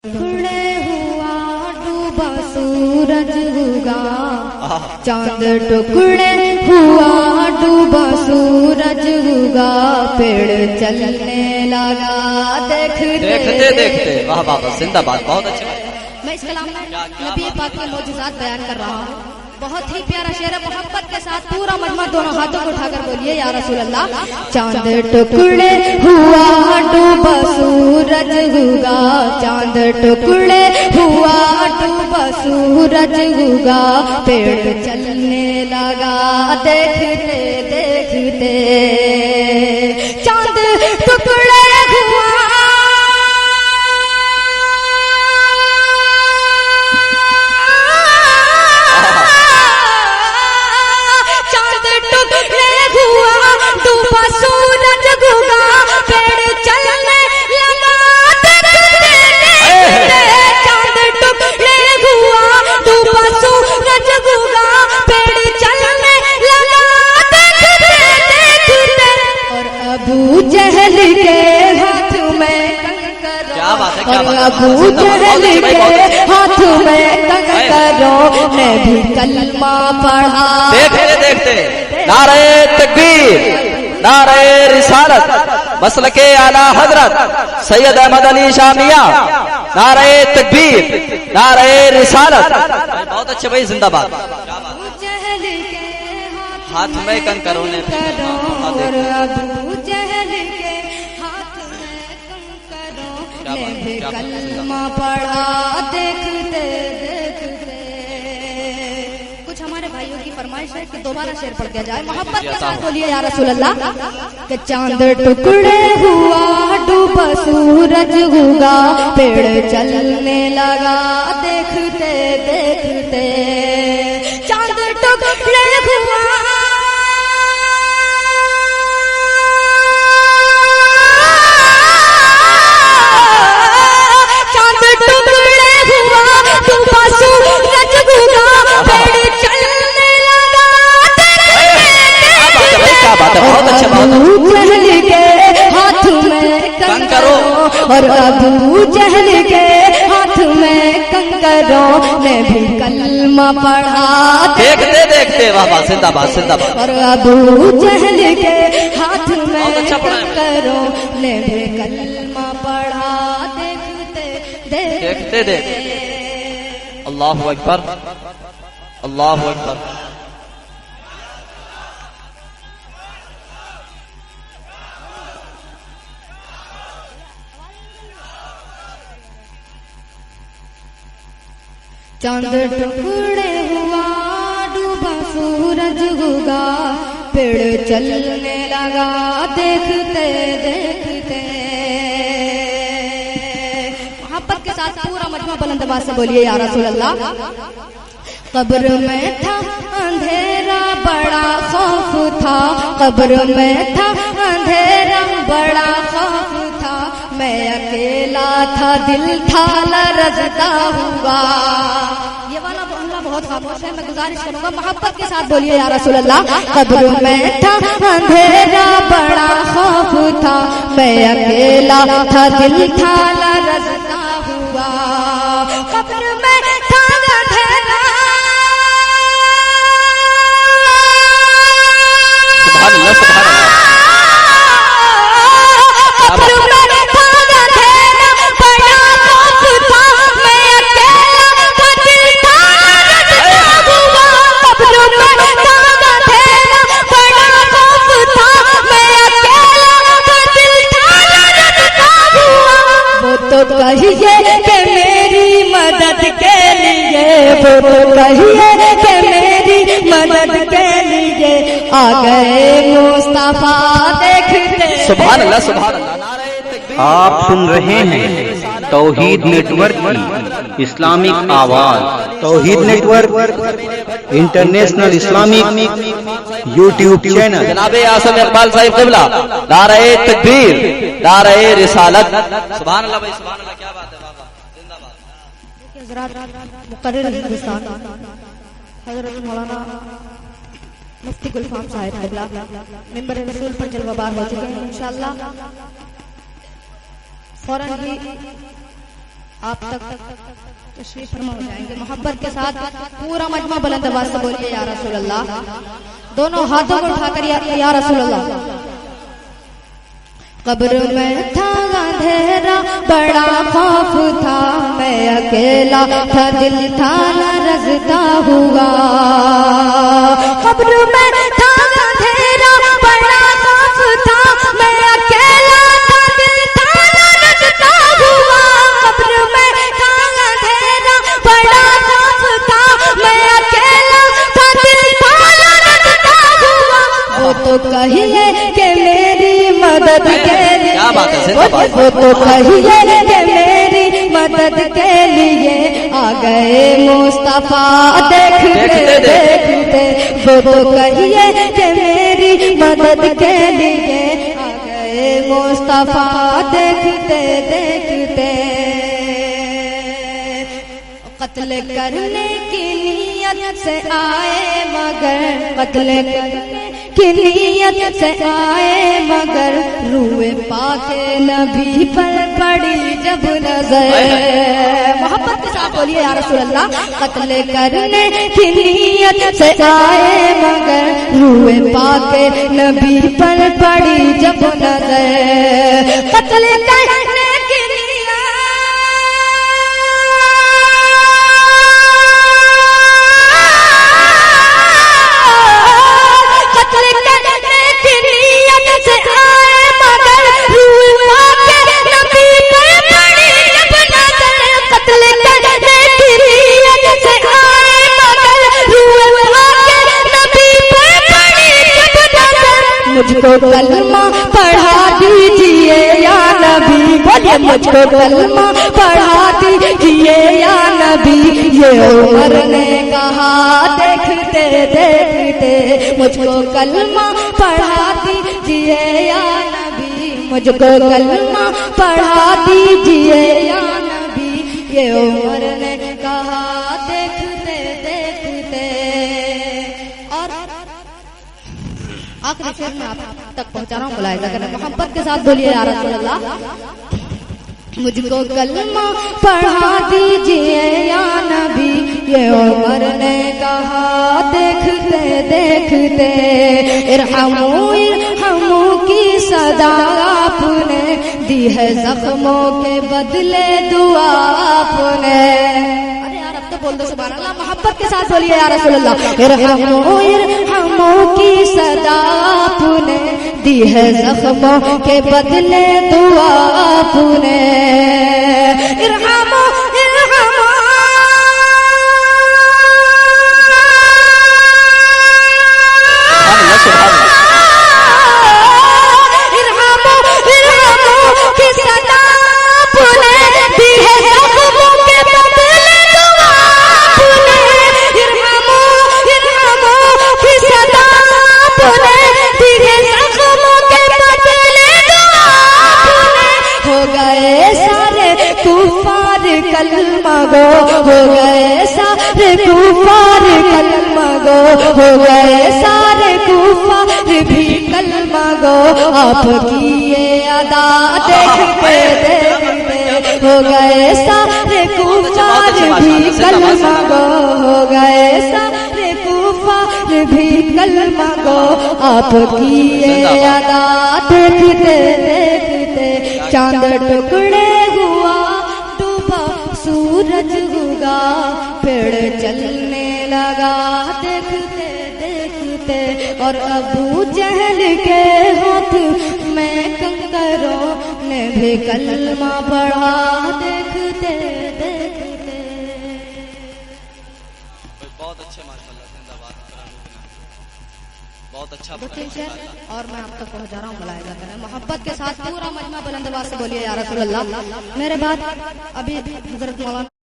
टुकड़े हुआ डूबा सूरज उगा, चांद टुकड़े हुआ डूबा सूरज उगा, पेड़ चलने लगा देखते देखते। वाह वाह वाह, जिंदाबाद, बहुत अच्छी। मैं इस कलाम में नबी पाक के मौजूदात बयान कर रहा हूँ। बहुत ही प्यारा शेर है, मोहब्बत के साथ पूरा मजमा दोनों हाथों को उठाकर बोलिए या रसूल अल्लाह। चांद टुकड़े हुआ डूबा सूरज उगा, चांद टुकड़े हुआ डूबा सूरज उगा, पेड़ चलने लगा देखते देखते, चांद टुकड़े हुआ सूरज उगा, पेड़ चलने लगा देखते, चांद टुकड़े हुआ डूबा सूरज उगा, पेड़ चलने लगा देखते देखते, और अबू जहल के हाथ में कंकरों, और अबू जहल के हाथ में कंकरों ने भी कलमा पढ़ा देखते देखते। नारे तकबीर, नारे रिसालत, मसलके आला हजरत सैयद अहमद अली शाह मियां, नारे तकबीर, नारे रिसालत। बहुत अच्छे भाई, जिंदाबाद। हाथ में कंकरों ने कलमा पढ़ा देखते देखते। कुछ हमारे भाइयों की फरमाइश है कि दोबारा शेर पढ़ दिया जाए, मोहब्बत के साथ बोलिए या रसूल अल्लाह। कि चांद टुकड़े हुआ डूबा सूरज उगा, पेड़ चलने लगा देखते देखते, चांद टुकड़े हुआ हाथ में कंकरों, और अबू जहल के हाथ में कंकरों ने भी कलमा पढ़ा देखते देखते। वाह वाह, जिंदाबाद जिंदाबाद। और अबू जहल के हाथ में कंकरों ने भी कलमा पढ़ा देखते देखते देखते। अल्लाहु अकबर, अल्लाहु अकबर। चांद टुकड़े हुआ डूबा सूरज उगा, पेड़ चलने लगा देखते देखते। मोहब्बत के साथ पूरा मजमा बुलंद आवाज से बोलिए या रसूल अल्लाह। कब्र में था अंधेरा बड़ा खौफ था, कब्र में था अंधेरा बड़ा खौफ था, मैं अकेला था दिल था लरज़ता हुआ। ये वाला मोहल्ला बहुत खामोश है, मैं गुजारिश करूंगा मोहब्बत के साथ बोलिए या रसूल अल्लाह। कब्र में था अंधेरा बड़ा खौफ था, मैं अकेला था दिल था लरज़ता हुआ, कब्र में था अंधेरा। सुभान अल्लाह, सुभान अल्लाह। तो कहिए कि मेरी मदद के लिए, वो तो कहिए कि मेरी मदद के लिए आ गए मुस्तफा देखते। सुभान अल्लाह, सुभान अल्लाह। आप सुन रहे हैं तौहीद नेटवर्क की इस्लामिक आवाज। Tauheed network international Islamic YouTube channel. जनाबे आसम इकबाल साहिब क़िबला, नारे तकबीर, नारे रिसालत। सुभान अल्लाह भाई, सुभान अल्लाह, क्या बात है बाबा, जिंदाबाद। मुकर्रिर हिंदुस्तान हज़रत मौलाना मुफ्ती गुलफाम साहिब क़िबला मिंबर रसूल पर जलवाबार हो चुके हैं। इंशाअल्लाह फौरन ही आप तक तशरीफ फरमा हो जाएंगे। मोहब्बत के साथ पूरा मजमा बुलंद आवाज से बोलिए या रसूल अल्लाह। दोनों हाथों को उठाकर या रसूल अल्लाह। कब्र में था अंधेरा बड़ा खौफ था, मैं अकेला था दिल था न रज़ता हुआ। कब्र में था अंधेरा बड़ा खौफ था, मैं अकेला था दिल था न रज़ता हुआ। कब्र में था अंधेरा बड़ा खौफ था, मैं अकेला था दिल था न रज़ता हुआ। वो तो कहिए कि मेरी मदद के लिए, वो तो कहिए कि मेरी मदद के लिए आ गए मुस्तफा देखते देखते। वो तो कहिए कि मेरी मदद के लिए आ गए मुस्तफा देखते देखते। कत्ल करने की नियत से आए मगर, कत्ल करने की नियत से आए मगर, रूए पाके नबी पर पड़ी जब नजर। मोहब्बत के साथ बोलिए या रसूल अल्लाह। कत्ल करने की नियत से आए मगर, रूए पाके नबी पर पड़ी जब नजर। कत्ल करने की मुझको कलमा पढ़ा दीजिए या नबी। बोलिए मुझको कलमा पढ़ा दीजिए या नबी। ये उमर ने कहा देखते देखते। मुझको कलमा पढ़ा दीजिए या नबी। मुझको कलमा पढ़ा दीजिए या नबी। ये उमर ने कहा देखते देखते। और आखिरी शेर में आप तक पहुंचा रहा हूँ, मुलाहिजा करना। मोहब्बत के साथ बोलिए या रसूल अल्लाह। मुझको कलमा पढ़ा दीजिए या नबी। ये उमर ने कहा देखते देखते। इरहमू इरहमू की सदा आपने दी है, जख्मों के बदले दुआ आपने। बोल दो सुभान अल्लाह। मोहब्बत के साथ बोलिए या रसूल अल्लाह। इरहमू इरहमू की सदा आपने दी है, जख्मों के बदले दुआ आपने। इरहमू इरहमू की सदा आपने दी है, जख्मों के बदले दुआ आपने। इरहमू इरहमू की सदा आपने दी है, जख्मों के बदले दुआ आपने। हो गए सारे कुफार कलमा गो, हो गए सारे कुफार कलमा गो, हो गए सारे कुफार भी कलमा गो। आपकी ये अदा देखते देखते। हो गए सारे कुफार भी कलमा गो, हो गए सारे कुफार भी कलमा गो। आपकी ये अदा देखते देखते। चांद टुकड़े हुआ डूबा सूरज उगा, पेड़ चलने लगा देखते देखते। और अबू जहल के हाथ में कंकरों ने भी कलमा पढ़ा देखते देखते। बहुत अच्छे माशाअल्लाह, जिंदाबाद। बहुत अच्छा। और मैं आप तक पहुंचा रहा हूँ, मुलाहिजा करें। मोहब्बत के साथ पूरा मजमा बुलंद आवाज से बोलिए या रसूल अल्लाह। मेरे बाद अभी हजरत मौलाना